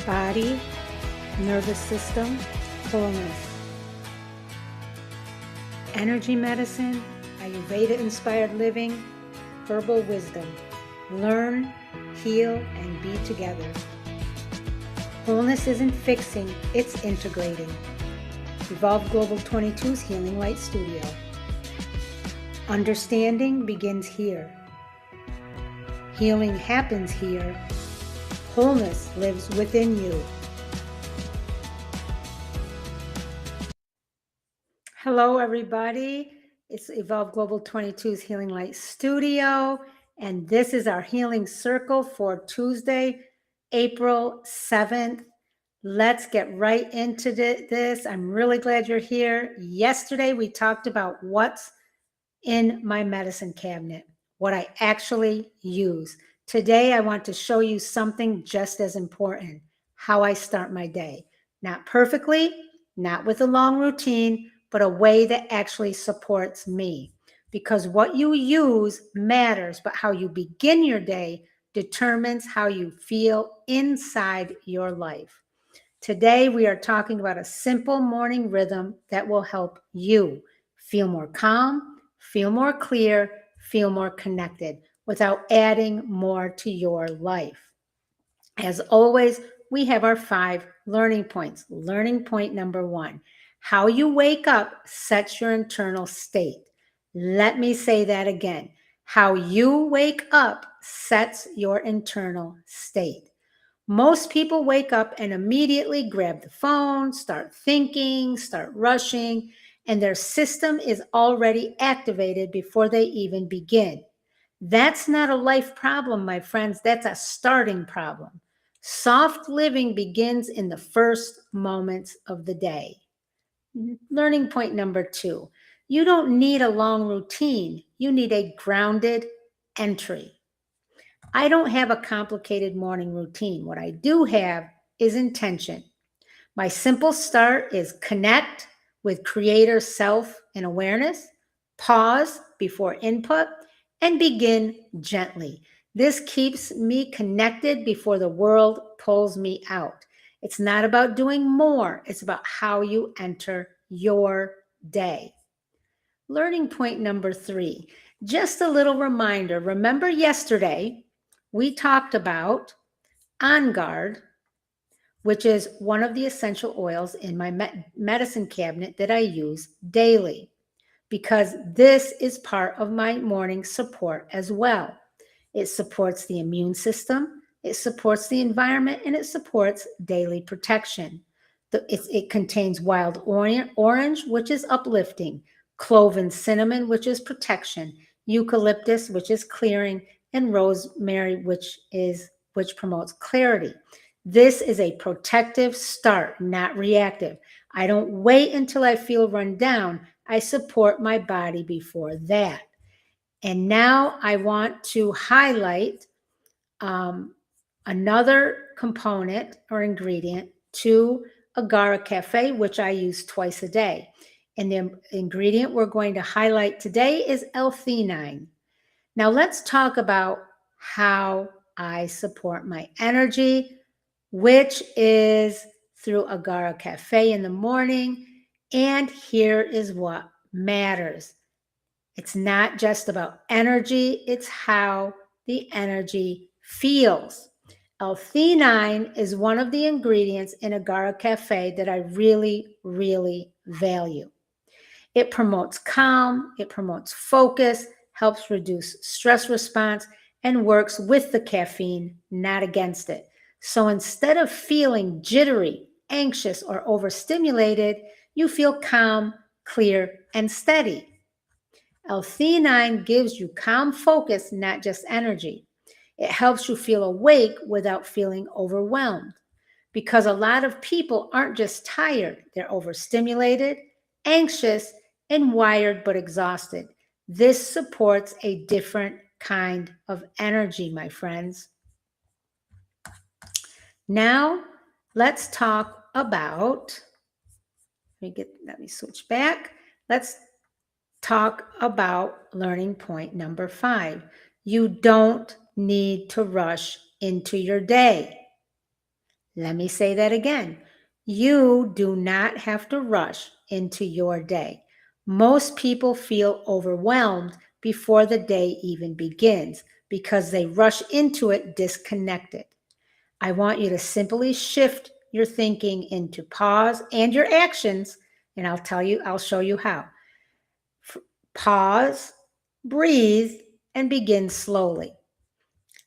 body, nervous system, wholeness. Energy medicine, Ayurveda-inspired living, herbal wisdom. Learn, heal, and be together. Wholeness isn't fixing, it's integrating. Evolve Global 22's Healing Light Studio. Understanding begins here. Healing happens here. Wholeness lives within you. Hello, everybody. It's Evolve Global 22's Healing Light Studio, and this is our healing circle for Tuesday, April 7th. Let's get right into this. I'm really glad you're here. Yesterday, we talked about what's in my medicine cabinet, what I actually use. Today, I want to show you something just as important, how I start my day. Not perfectly, not with a long routine, but a way that actually supports me. Because what you use matters, but how you begin your day determines how you feel inside your life. Today, we are talking about a simple morning rhythm that will help you feel more calm, feel more clear, feel more connected without adding more to your life. As always, we have our 5 learning points. Learning point number 1, how you wake up sets your internal state. Let me say that again. How you wake up sets your internal state. Most people wake up and immediately grab the phone, start thinking, start rushing, and their system is already activated before they even begin. That's not a life problem, my friends. That's a starting problem. Soft living begins in the first moments of the day. Learning point number 2, you don't need a long routine. You need a grounded entry. I don't have a complicated morning routine. What I do have is intention. My simple start is connect with creator self and awareness, pause before input, and begin gently. This keeps me connected before the world pulls me out. It's not about doing more. It's about how you enter your day. Learning point number 3, just a little reminder. Remember yesterday, we talked about On Guard, which is one of the essential oils in my medicine cabinet that I use daily, because this is part of my morning support as well. It supports the immune system, it supports the environment, and it supports daily protection. It contains wild orange, which is uplifting, cloven cinnamon, which is protection, eucalyptus, which is clearing, and rosemary, which promotes clarity. This is a protective start, not reactive. I don't wait until I feel run down. I support my body before that. And now I want to highlight another component or ingredient to Agara Cafe, which I use twice a day. And the ingredient we're going to highlight today is L-theanine. Now let's talk about how I support my energy, which is through Agara Cafe in the morning. And here is what matters. It's not just about energy, it's how the energy feels. L-theanine is one of the ingredients in Agara Cafe that I really, really value. It promotes calm, it promotes focus, helps reduce stress response, and works with the caffeine, not against it. So instead of feeling jittery, anxious, or overstimulated, you feel calm, clear, and steady. L-theanine gives you calm focus, not just energy. It helps you feel awake without feeling overwhelmed, because a lot of people aren't just tired, they're overstimulated, anxious, and wired but exhausted. This supports a different kind of energy, my friends. Now, let's talk about, let me switch back. Let's talk about learning point number 5. You don't need to rush into your day. Let me say that again. You do not have to rush into your day. Most people feel overwhelmed before the day even begins because they rush into it disconnected. I want you to simply shift your thinking into pause and your actions, and I'll show you how. Pause, breathe, and begin slowly.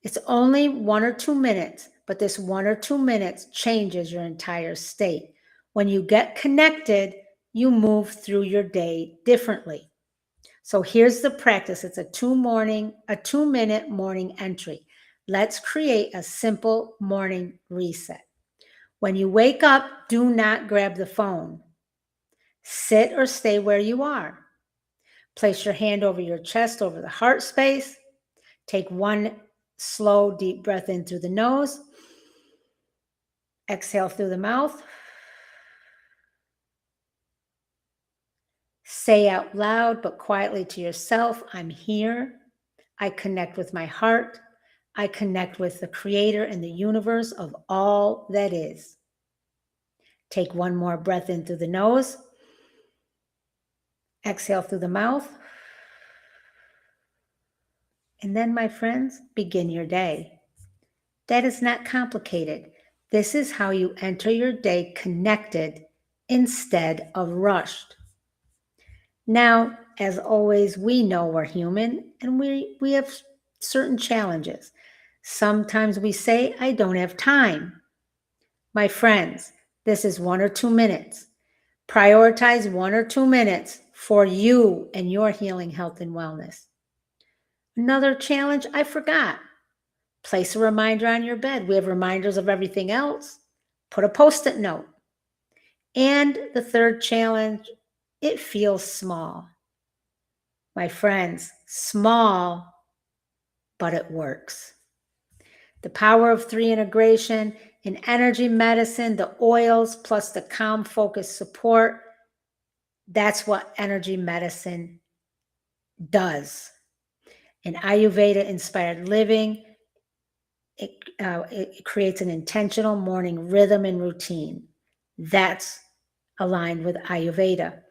It's only 1 or 2 minutes, but this 1 or 2 minutes changes your entire state. When you get connected, you move through your day differently. So here's the practice. It's a 2-minute morning entry. Let's create a simple morning reset. When you wake up, do not grab the phone. Sit or stay where you are. Place your hand over your chest, over the heart space. Take one slow, deep breath in through the nose. Exhale through the mouth. Say out loud, but quietly to yourself, I'm here. I connect with my heart. I connect with the creator and the universe of all that is. Take one more breath in through the nose. Exhale through the mouth. And then, my friends, begin your day. That is not complicated. This is how you enter your day connected instead of rushed. Now, as always, we know we're human and we have certain challenges. Sometimes we say, I don't have time. My friends, this is 1 or 2 minutes. Prioritize 1 or 2 minutes for you and your healing, health, and wellness. Another challenge, I forgot. Place a reminder on your bed. We have reminders of everything else. Put a Post-it note. And the third challenge, it feels small. My friends, small, but it works. The power of 3 integration in energy medicine, the oils plus the calm focus support, that's what energy medicine does. In Ayurveda inspired living, it creates an intentional morning rhythm and routine. That's aligned with Ayurveda.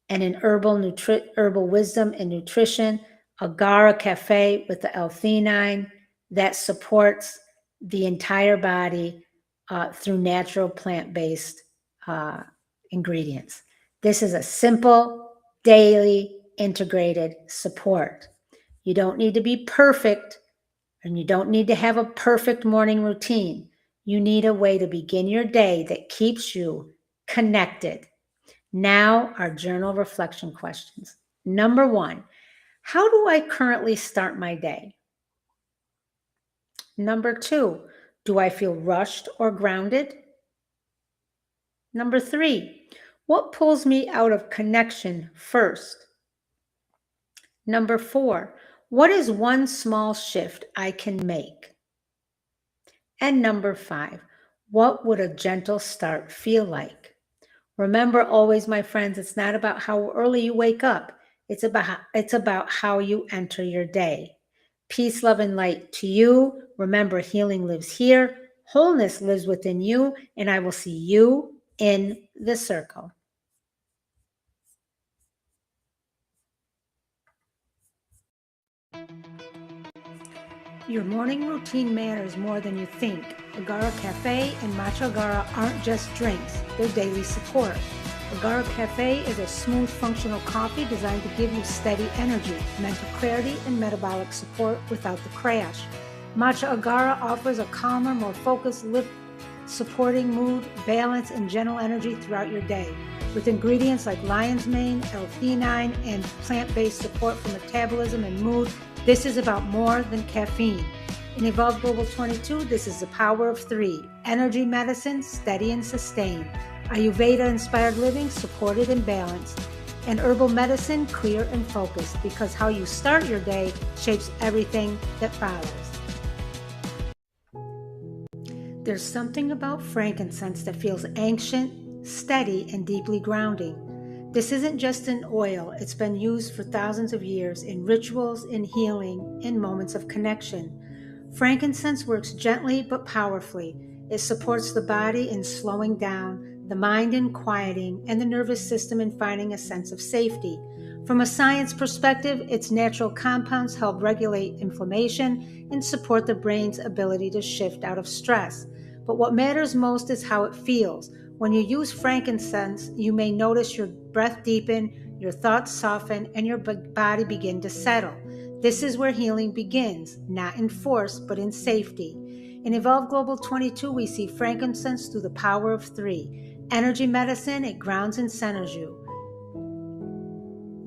And in herbal wisdom and nutrition, Agara Cafe with the L-theanine that supports the entire body through natural plant-based ingredients. This is a simple, daily, integrated support. You don't need to be perfect, and you don't need to have a perfect morning routine. You need a way to begin your day that keeps you connected. Now, our journal reflection questions. Number 1, how do I currently start my day? Number 2, do I feel rushed or grounded? Number 3, what pulls me out of connection first? Number 4, what is one small shift I can make? And number 5, what would a gentle start feel like? Remember always, my friends, it's not about how early you wake up. It's about how you enter your day. Peace, love, and light to you. Remember, healing lives here. Wholeness lives within you. And I will see you in the circle. Your morning routine matters more than you think. Agara Cafe and MachAgara aren't just drinks, they're daily support. Agara Cafe is a smooth, functional coffee designed to give you steady energy, mental clarity, and metabolic support without the crash. MachAgara offers a calmer, more focused, supporting mood, balance, and gentle energy throughout your day. With ingredients like lion's mane, L-theanine, and plant-based support for metabolism and mood, this is about more than caffeine. In Evolve Global 22, this is the power of 3. Energy medicine, steady and sustained. Ayurveda-inspired living, supported and balanced. And herbal medicine, clear and focused, because how you start your day shapes everything that follows. There's something about frankincense that feels ancient, steady, and deeply grounding. This isn't just an oil. It's been used for thousands of years in rituals, in healing, in moments of connection. Frankincense works gently but powerfully. It supports the body in slowing down, the mind in quieting, and the nervous system in finding a sense of safety. From a science perspective, its natural compounds help regulate inflammation and support the brain's ability to shift out of stress. But what matters most is how it feels. When you use frankincense, you may notice your breath deepen, your thoughts soften, and your body begin to settle. This is where healing begins, not in force, but in safety. In Evolve Global 22, we see frankincense through the power of 3. Energy medicine, it grounds and centers you.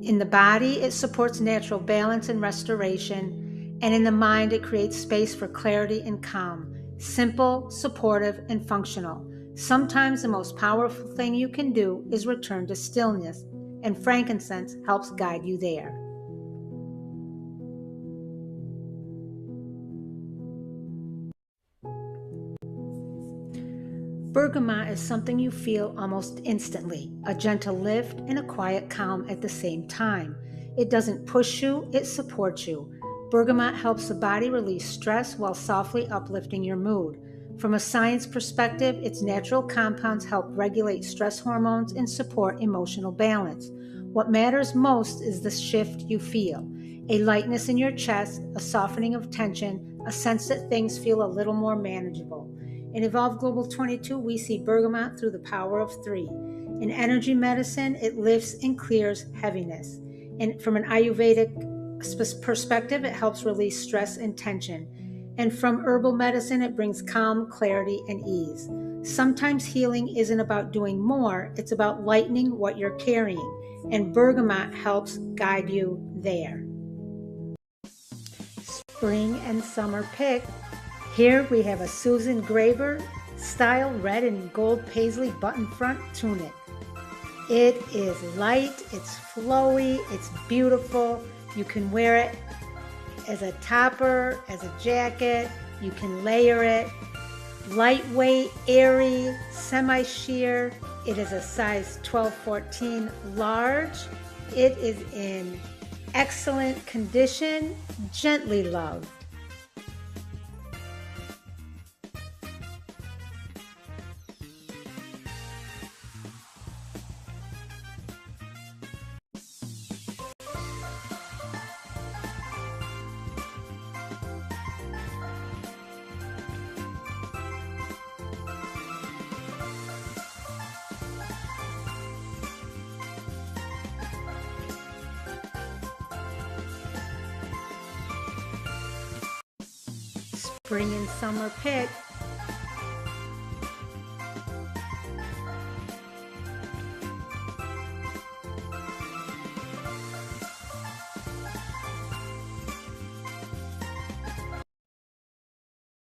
In the body, it supports natural balance and restoration. And in the mind, it creates space for clarity and calm. Simple, supportive, and functional. Sometimes the most powerful thing you can do is return to stillness, and frankincense helps guide you there. Bergamot is something you feel almost instantly, a gentle lift and a quiet calm at the same time. It doesn't push you, it supports you. Bergamot helps the body release stress while softly uplifting your mood. From a science perspective, its natural compounds help regulate stress hormones and support emotional balance. What matters most is the shift you feel. A lightness in your chest, a softening of tension, a sense that things feel a little more manageable. In Evolve Global 22, we see bergamot through the power of 3. In energy medicine, it lifts and clears heaviness. And from an Ayurvedic perspective, it helps release stress and tension. And from herbal medicine, it brings calm, clarity, and ease. Sometimes healing isn't about doing more, it's about lightening what you're carrying. And bergamot helps guide you there. Spring and summer pick. Here we have a Susan Graver style red and gold paisley button front tunic. It is light, it's flowy, it's beautiful. You can wear it as a topper, as a jacket. You can layer it. Lightweight, airy, semi-sheer. It is a size 12-14 large. It is in excellent condition, gently loved. Spring and summer pick.